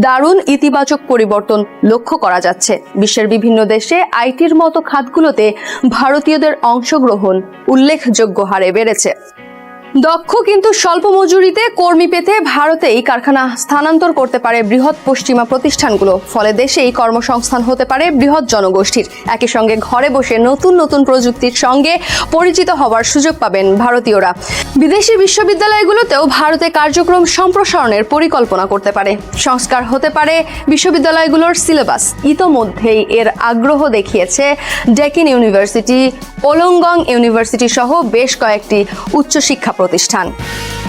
দারুণ ইতিবাচক পরিবর্তন লক্ষ্য করা যাচ্ছে। বিশ্বের বিভিন্ন দেশে আইটির মতো খাতগুলোতে ভারতীয়দের অংশগ্রহণ উল্লেখযোগ্য হারে বেড়েছে। দক্ষ কিন্তু স্বল্প মজুরিতে কর্মী পেতে ভারতেই কারখানা স্থানান্তর করতে পারে বৃহৎ পশ্চিমা প্রতিষ্ঠানগুলো। ফলে দেশেই কর্মসংস্থান হতে পারে বৃহৎ জনগোষ্ঠীর। একই সঙ্গে ঘরে বসে নতুন নতুন প্রযুক্তির সঙ্গে পরিচিত হওয়ার সুযোগ পাবেন ভারতীয়রা। বিদেশি বিশ্ববিদ্যালয়গুলোতেও ভারতে কার্যক্রম সম্প্রসারণের পরিকল্পনা করতে পারে। সংস্কার হতে পারে বিশ্ববিদ্যালয়গুলোর সিলেবাস। ইতোমধ্যেই এর আগ্রহ দেখিয়েছে ডেকিন ইউনিভার্সিটি, ওলংগং ইউনিভার্সিটি সহ বেশ কয়েকটি উচ্চশিক্ষা প্রতিষ্ঠান।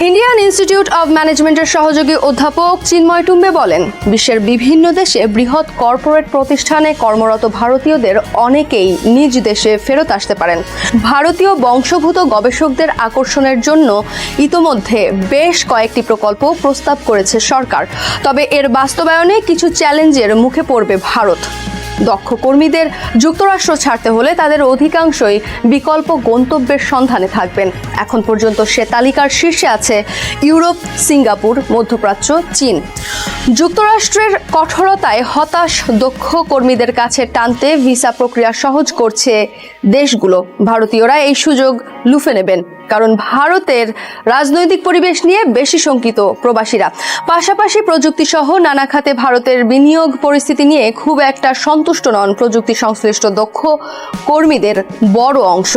ইন্ডিয়ান ইনস্টিটিউট অব ম্যানেজমেন্টের সহযোগী অধ্যাপক চিন্ময় টুম্বে বলেন, বিশ্বের বিভিন্ন দেশে বৃহৎ কর্পোরেট প্রতিষ্ঠানে কর্মরত ভারতীয়দের অনেকেই নিজ দেশে ফেরত আসতে পারেন। ভারতীয় বংশোদ্ভূত গবেষকদের আকর্ষণের জন্য ইতোমধ্যে বেশ কয়েকটি প্রকল্প প্রস্তাব করেছে সরকার। তবে এর বাস্তবায়নে কিছু চ্যালেঞ্জের মুখে পড়বে ভারত। দক্ষ কর্মীদের যুক্তরাষ্ট্র ছাড়তে হলে তাদের অধিকাংশই বিকল্প গন্তব্যের সন্ধানে থাকবেন। এখন পর্যন্ত সে তালিকার শীর্ষে আছে ইউরোপ, সিঙ্গাপুর, মধ্যপ্রাচ্য, চীন। যুক্তরাষ্ট্রের কঠোরতায় হতাশ দক্ষ কর্মীদের কাছে টানতে ভিসা প্রক্রিয়া সহজ করছে দেশগুলো। ভারতীয়রা এই সুযোগ লুফে নেবেন, কারণ ভারতের রাজনৈতিক পরিবেশ নিয়ে বেশি শঙ্কিত প্রবাসীরা। পাশাপাশি প্রযুক্তি সহ নানা খাতে ভারতের বিনিয়োগ পরিস্থিতি নিয়ে খুব একটা সন্তুষ্ট নন প্রযুক্তি সংশ্লিষ্ট দক্ষ কর্মীদের বড় অংশ।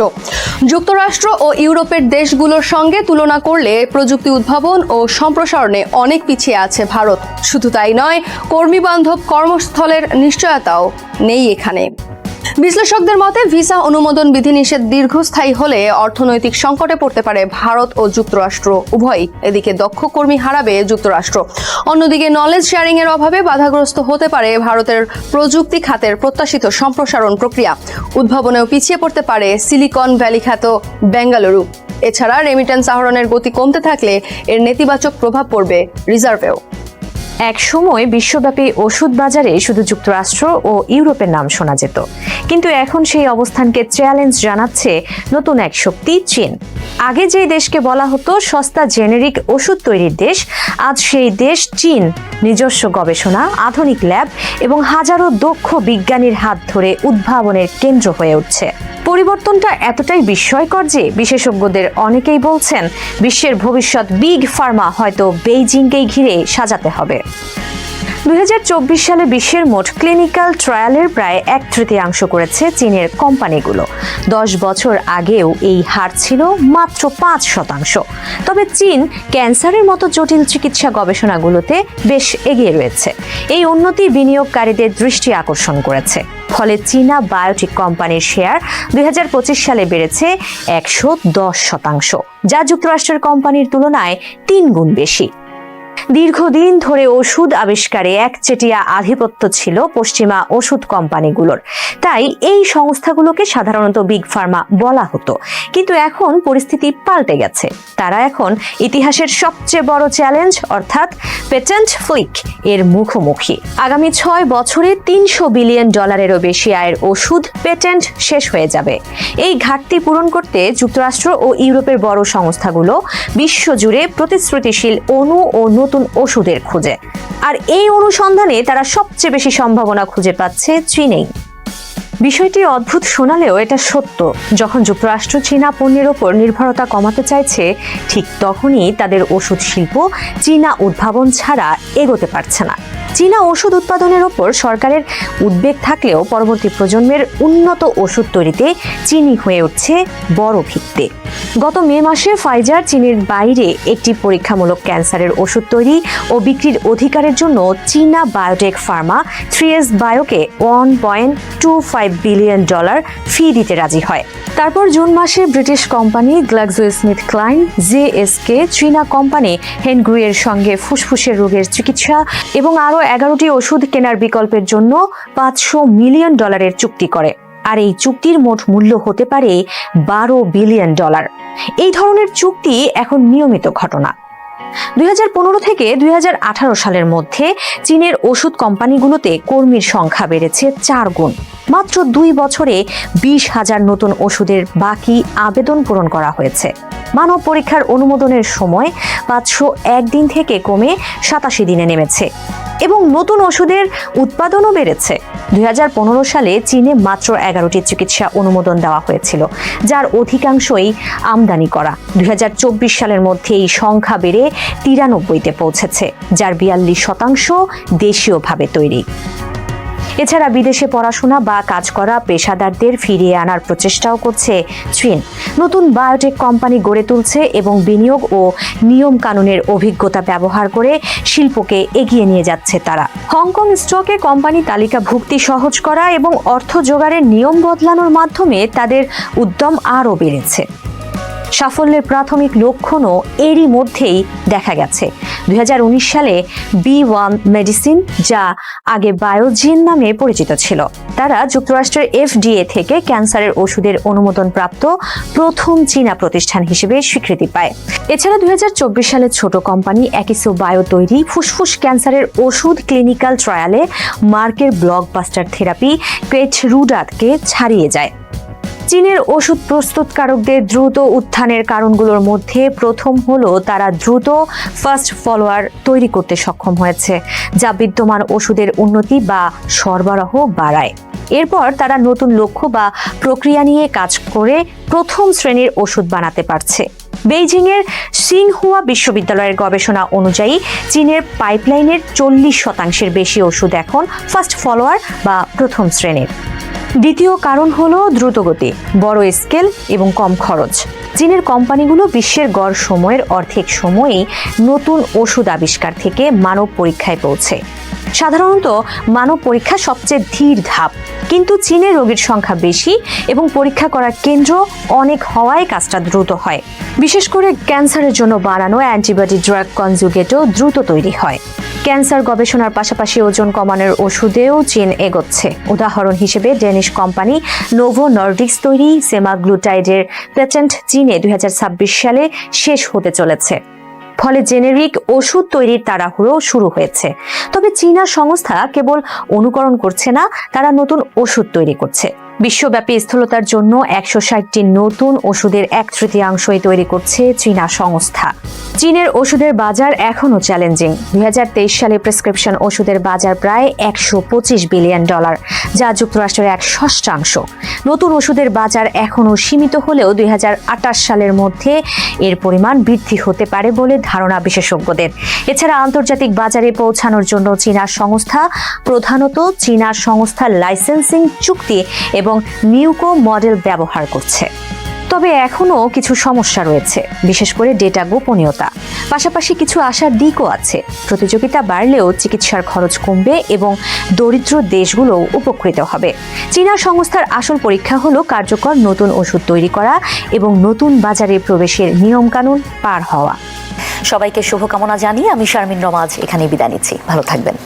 যুক্তরাষ্ট্র ও ইউরোপের দেশগুলোর সঙ্গে তুলনা করলে প্রযুক্তি উদ্ভাবন ও সম্প্রসারণে অনেক পিছিয়ে আছে ভারত। শুধু তাই নয়, কর্মী বান্ধব কর্মস্থলের নিশ্চয়তাও নেই এখানে। বিশ্লেষকদের মতে ভিসা অনুমোদন বিধিনিষেধ দীর্ঘস্থায়ী হলে অর্থনৈতিক সংকটে পড়তে পারে ভারত ও যুক্তরাষ্ট্র উভয়ই। এদিকে দক্ষ কর্মী হারাবে যুক্তরাষ্ট্র, অন্যদিকে নলেজ শেয়ারিং এর অভাবে বাধাগ্রস্ত হতে পারে ভারতের প্রযুক্তি খাতের প্রত্যাশিত সম্প্রসারণ প্রক্রিয়া। উদ্ভাবনেও পিছিয়ে পড়তে পারে সিলিকন ভ্যালি খ্যাত বেঙ্গালুরু। এছাড়া রেমিটেন্স আহরণের গতি কমতে থাকলে এর নেতিবাচক প্রভাব পড়বে রিজার্ভেও। এক সময় বিশ্বব্যাপী ওষুধ বাজারে শুধু যুক্তরাষ্ট্র ও ইউরোপের নাম শোনা যেত, কিন্তু এখন সেই অবস্থানকে চ্যালেঞ্জ জানাচ্ছে নতুন এক শক্তি চীন। আগে যে দেশকে বলা হতো সস্তা জেনেরিক ওষুধ তৈরির দেশ, আজ সেই দেশ চীন নিজস্ব গবেষণা, আধুনিক ল্যাব এবং হাজারো দক্ষ বিজ্ঞানীর হাত ধরে উদ্ভাবনের কেন্দ্র হয়ে উঠছে। পরিবর্তনটা এতটাই বিস্ময়কর যে বিশেষজ্ঞদের অনেকেই বলছেন বিশ্বের ভবিষ্যৎ বিগ ফার্মা হয়তো বেইজিংকেই ঘিরে সাজাতে হবে। 2024 সালে বিশ্বের মোট ক্লিনিক্যাল ট্রায়ালের প্রায় 1/3 করেছে চীনের কোম্পানিগুলো। 10 বছর আগেও এই হার ছিল মাত্র 5%। তবে চীন ক্যান্সারের মতো জটিল চিকিৎসা গবেষণাগুলোতে বেশ এগিয়ে রয়েছে। এই উন্নতি বিনিয়োগকারীদের দৃষ্টি আকর্ষণ করেছে। ফলে চীনা বায়োটেক কোম্পানির শেয়ার 2025 সালে বেড়েছে 110%, যা যুক্তরাষ্ট্রের কোম্পানির তুলনায় 3 গুণ বেশি। দীর্ঘদিন ধরে ওষুধ আবিষ্কারে একচেটিয়া আধিপত্য ছিল পশ্চিমা ওষুধ কোম্পানিগুলোর, তাই এই সংস্থাগুলোকে সাধারণত বিগ ফার্মা বলা হতো। কিন্তু এখন পরিস্থিতি পাল্টে গেছে। তারা এখন ইতিহাসের সবচেয়ে বড় চ্যালেঞ্জ অর্থাৎ পেটেন্ট ফ্লিক এর মুখোমুখি। আগামী 6 বছরে $300 বিলিয়ন বেশি আয়ের ওষুধ পেটেন্ট শেষ হয়ে যাবে। এই ঘাটতি পূরণ করতে যুক্তরাষ্ট্র ও ইউরোপের বড় সংস্থাগুলো বিশ্বজুড়ে প্রতিশ্রুতিশীল অণু ও নতুন ওষুধের খুঁজে। আর এই অনুসন্ধানে তারা সবচেয়ে বেশি সম্ভাবনা খুঁজে পাচ্ছে চীনেই। বিষয়টি অদ্ভুত শোনালেও এটা সত্য। যখন যুক্তরাষ্ট্র চীনা পণ্যের ওপর নির্ভরতা কমাতে চাইছে, ঠিক তখনই তাদের ওষুধ শিল্প চীনা উদ্ভাবন ছাড়া এগোতে পারছে না। চীনা ওষুধ উৎপাদনের ওপর সরকারের উদ্বেগ থাকলেও পরবর্তী প্রজন্মের উন্নত ওষুধ তৈরিতে চীনই হয়ে উঠছে বড় ভিত্তি। গত মে মাসে ফাইজার চীনের বাইরে একটি পরীক্ষামূলক ক্যান্সারের ওষুধ তৈরি ও বিক্রির অধিকারের জন্য চীনা বায়োটেক ফার্মা 3S বায়োকে $1.25 বিলিয়ন ফি দিতে রাজি হয়। তারপর জুন মাসে ব্রিটিশ কোম্পানি গ্ল্যাক্সোস্মিথক্লাইন জেএসকে চীনা কোম্পানি হেনগ্রুয়ের সঙ্গে ফুসফুসের রোগের চিকিৎসা এবং আরও 11টি ওষুধ কেনার বিকল্পের জন্য $500 মিলিয়ন চুক্তি করে। আর এই চুক্তির মোট মূল্য হতে পারে $12 বিলিয়ন। এই ধরনের চুক্তি এখন নিয়মিত ঘটনা। 2015 থেকে 2018 সালের মধ্যে চীনের ওষুধ কোম্পানিগুলোতে কর্মীর সংখ্যা বেড়েছে 4 গুণ। মাত্র 2 বছরে 20,000 নতুন ওষুধের বাকি আবেদন পূরণ করা হয়েছে। মানব পরীক্ষার অনুমোদনের সময় 501 দিন থেকে কমে 87 দিনে নেমেছে এবং নতুন ওষুধের উৎপাদনও বেড়েছে। 2015 সালে চীনে মাত্র 11টি চিকিৎসা অনুমোদন দেওয়া হয়েছিল, যার অধিকাংশই আমদানি করা। 2024 সালের মধ্যে এই সংখ্যা বেড়ে 93তে পৌঁছেছে, যার 42% দেশীয়ভাবে তৈরি। এছাড়া বিদেশে পড়াশোনা বা কাজ করা পেশাদারদের ফিরিয়ে আনার প্রচেষ্টাও করছে চীন। নতুন বায়োটেক কোম্পানি গড়ে তুলছে এবং বিনিয়োগ ও নিয়ম কানুনের অভিজ্ঞতা ব্যবহার করে শিল্পকে এগিয়ে নিয়ে যাচ্ছে তারা। হংকং স্টকে কোম্পানি তালিকাভুক্তি সহজ করা এবং অর্থ জোগাড়ের নিয়ম বদলানোর মাধ্যমে তাদের উদ্যম আরও বেড়েছে। সাফল্যের প্রাথমিক লক্ষণও এরই মধ্যেই দেখা গেছে। 2019 সালে B1 মেডিসিন, যা আগে বায়োজিন নামে পরিচিত ছিল, তারা যুক্তরাষ্ট্রের FDA থেকে ক্যান্সারের ওষুধের অনুমোদন প্রাপ্ত প্রথম চীনা প্রতিষ্ঠান হিসেবে স্বীকৃতি পায়। এছাড়া 2024 সালে ছোট কোম্পানি অ্যাকিসো বায়ো তৈরি ফুসফুস ক্যান্সারের ওষুধ ক্লিনিক্যাল ট্রায়ালে মার্কের ব্লকবাস্টার থেরাপি কেটরুডাকে ছাড়িয়ে যায়। চীনের ওষুধ প্রস্তুতকারকদের দ্রুত উত্থানের কারণগুলোর মধ্যে প্রথম হলো তারা দ্রুত ফাস্ট ফলোয়ার তৈরি করতে সক্ষম হয়েছে, যা বিদ্যমান ওষুধের উন্নতি বা সরবরাহ বাড়ায়। এরপর তারা নতুন লক্ষ্য বা প্রক্রিয়া নিয়ে কাজ করে প্রথম শ্রেণীর ওষুধ বানাতে পারছে। বেইজিংয়ের সিংহুয়া বিশ্ববিদ্যালয়ের গবেষণা অনুযায়ী চীনের পাইপলাইনের 40% বেশি ওষুধ এখন ফাস্ট ফলোয়ার বা প্রথম শ্রেণীর। দ্বিতীয় কারণ হলো দ্রুতগতি, বড় স্কেল এবং কম খরচ। চীনের কোম্পানিগুলো বিশ্বের গড় সময়ের অর্ধেক সময়েই নতুন ওষুধ আবিষ্কার থেকে মানব পরীক্ষায় পৌঁছে। সাধারণত মানব পরীক্ষা সবচেয়ে ধীর ধাপ, কিন্তু চীনে রোগীর সংখ্যা বেশি এবং পরীক্ষা করার কেন্দ্র অনেক হওয়ায় কাজটা দ্রুত হয়। বিশেষ করে ক্যান্সারের জন্য বানানো অ্যান্টিবডি ড্রাগ কনজুগেটও দ্রুত তৈরি হয়। ক্যান্সার গবেষণার পাশাপাশি ওজন কমানোর ওষুধেও চীন এগোচ্ছে। উদাহরণ হিসেবে ডেনিশ কোম্পানি নোভো নর্ডিক্স তৈরি সেমাগ্লুটাইডের পেটেন্ট চীনে 2026 সালে শেষ হতে চলেছে। ফলে জেনেরিক ওষুধ তৈরির তাড়াহুড়ো শুরু হয়েছে। তবে চীনা সংস্থা কেবল অনুকরণ করছে না, তারা নতুন ওষুধ তৈরি করছে। বিশ্বব্যাপী স্থূলতার জন্য 160টি নতুন ওষুধের 1/3 তৈরি করছে চীনা সংস্থা। চীনের ওষুধের বাজার এখনও চ্যালেঞ্জিং। 2023 সালে প্রেসক্রিপশন ওষুধের বাজার প্রায় $125 বিলিয়ন, যা যুক্তরাষ্ট্রের 1/6। নতুন ওষুধের বাজার এখনও সীমিত হলেও 2028 সালের মধ্যে এর পরিমাণ বৃদ্ধি হতে পারে বলে ধারণা বিশেষজ্ঞদের। এছাড়া আন্তর্জাতিক বাজারে পৌঁছানোর জন্য প্রধানত চীনা সংস্থা লাইসেন্সিং চুক্তি এবং নিউকো মডেল ব্যবহার করছে। তবে এখনও কিছু সমস্যা রয়েছে, বিশেষ করে ডেটা গোপনীয়তা। পাশাপাশি কিছু আশার দিকও আছে। প্রতিযোগিতা বাড়লেও চিকিৎসার খরচ কমবে এবং দরিদ্র দেশগুলো উপকৃত হবে। চীনা সংস্থার আসল পরীক্ষা হলো কার্যকর নতুন ওষুধ তৈরি করা এবং নতুন বাজারে প্রবেশের নিয়মকানুন পার হওয়া। সবাইকে শুভকামনা জানিয়ে আমি শারমিন রমাজ এখানে বিদায় নিচ্ছি। ভালো থাকবেন।